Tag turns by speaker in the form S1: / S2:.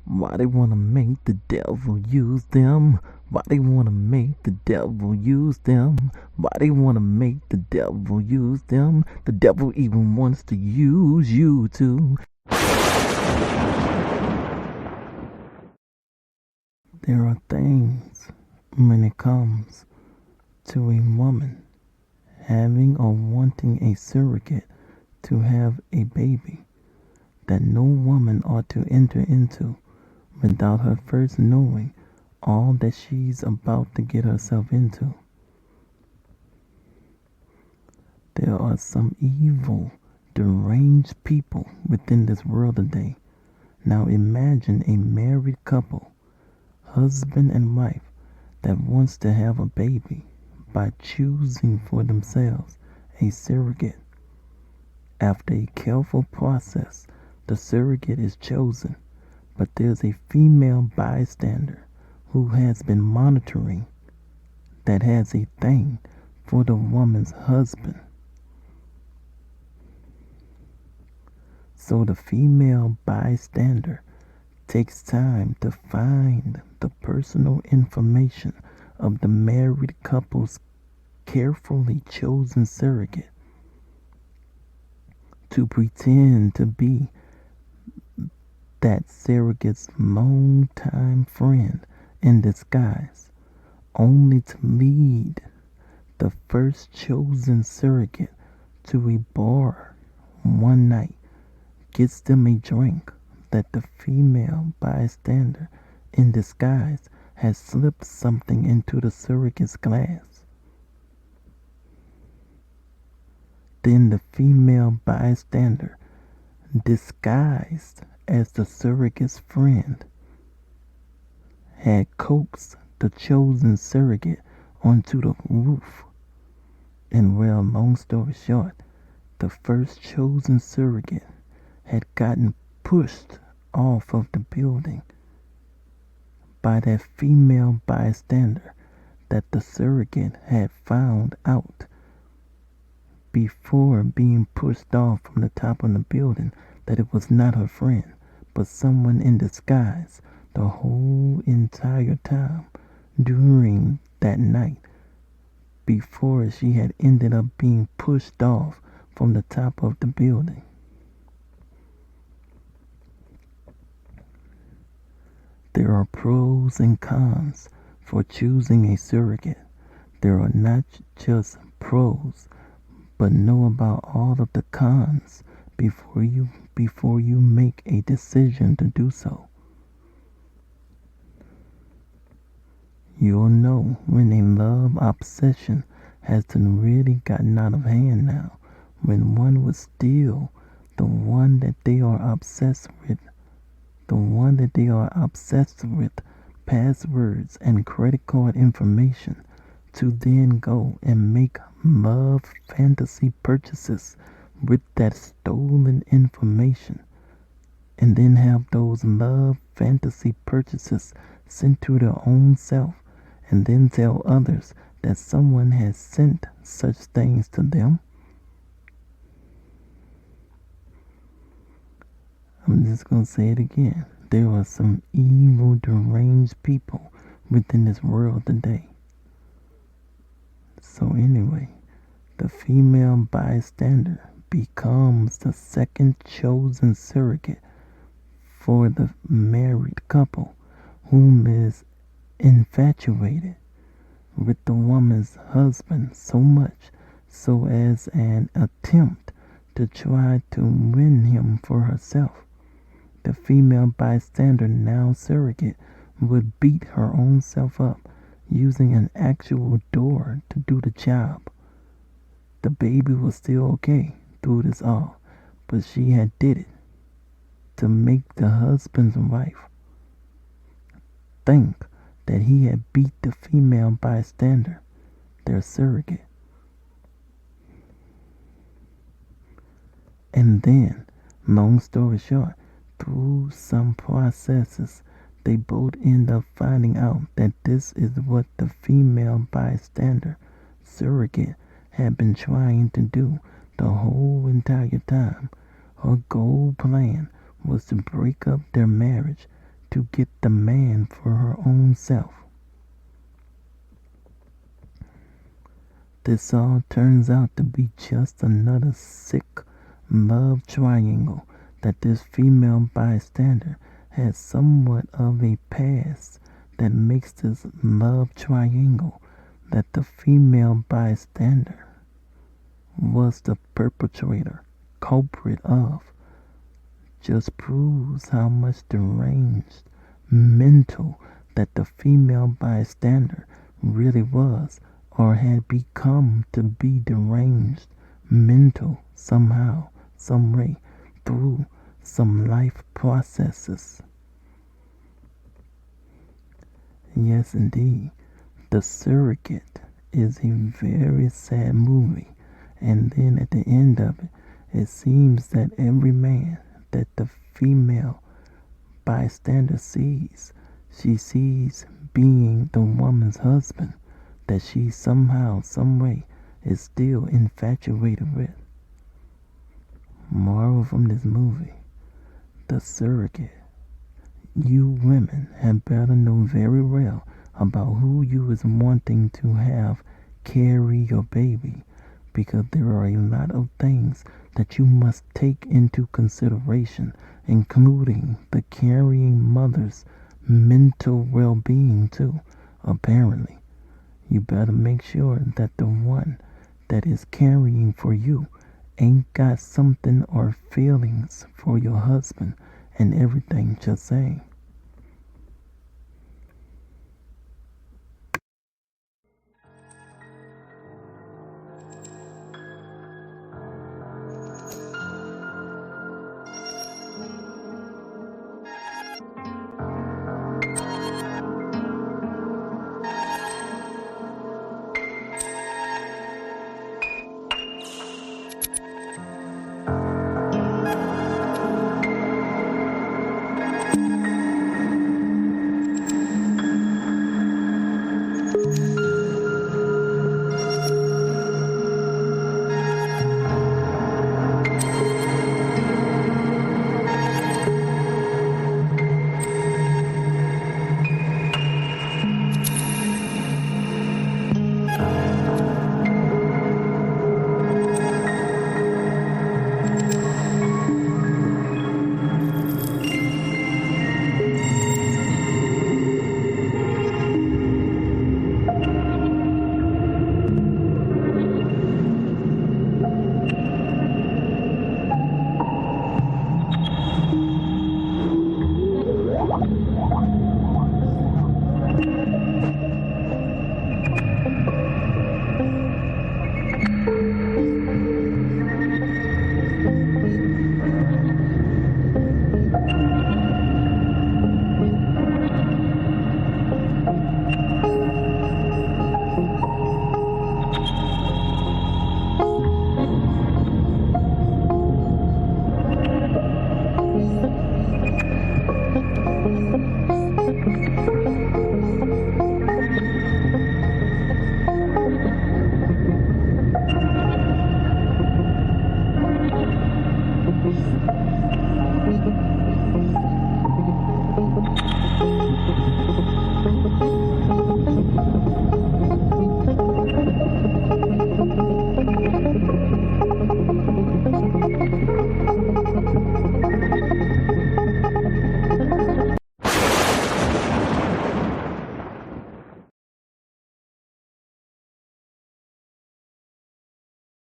S1: Why they wanna make the devil use them? Why they wanna make the devil use them? Why they wanna make the devil use them? The devil even wants to use you too. There are things when it comes to a woman having or wanting a surrogate to have a baby that no woman ought to enter into without her first knowing all that she's about to get herself into. There are some evil, deranged people within this world today. Now imagine a married couple, husband and wife, that wants to have a baby by choosing for themselves a surrogate. After a careful process, the surrogate is chosen, but there's a female bystander who has been monitoring that has a thing for the woman's husband. So the female bystander takes time to find the personal information of the married couple's carefully chosen surrogate to pretend to be that surrogate's longtime friend in disguise, only to lead the first chosen surrogate to a bar one night, gets them a drink that the female bystander in disguise has slipped something into the surrogate's glass. Then the female bystander, disguised as the surrogate's friend, had coaxed the chosen surrogate onto the roof. And well, long story short, the first chosen surrogate had gotten pushed off of the building by that female bystander that the surrogate had found out before being pushed off from the top of the building that it was not her friend, but someone in disguise the whole entire time during that night before she had ended up being pushed off from the top of the building. There are pros and cons for choosing a surrogate. There are not just pros, but know about all of the cons before you make a decision to do so. You'll know when a love obsession has really gotten out of hand now, when one would steal the one that they are obsessed with, passwords and credit card information, to then go and make love fantasy purchases with that stolen information, and then have those love fantasy purchases sent to their own self, and then tell others that someone has sent such things to them. I'm just going to say it again. There are some evil, deranged people within this world today. So anyway, the female bystander becomes the second chosen surrogate for the married couple whom is infatuated with the woman's husband so much so as an attempt to try to win him for herself. The female bystander, now surrogate, would beat her own self up using an actual door to do the job. The baby was still okay through this all, but she had did it to make the husband's wife think that he had beat the female bystander, their surrogate. And then, long story short, through some processes, they both end up finding out that this is what the female bystander, surrogate, had been trying to do the whole entire time. Her goal plan was to break up their marriage to get the man for her own self. This all turns out to be just another sick love triangle that this female bystander has somewhat of a past that makes this love triangle that the female bystander was the perpetrator, culprit of, just proves how much deranged, mental that the female bystander really was or had become to be deranged, mental somehow, some way, through some life processes. Yes, indeed, The Surrogate is a very sad movie, and then at the end of it, it seems that every man that the female bystander sees, she sees being the woman's husband that she somehow, some way, is still infatuated with. Moral from this movie: The Surrogate. You women had better know very well about who you is wanting to have carry your baby, because there are a lot of things that you must take into consideration, including the carrying mother's mental well-being too, apparently. You better make sure that the one that is carrying for you ain't got something or feelings for your husband and everything, just saying.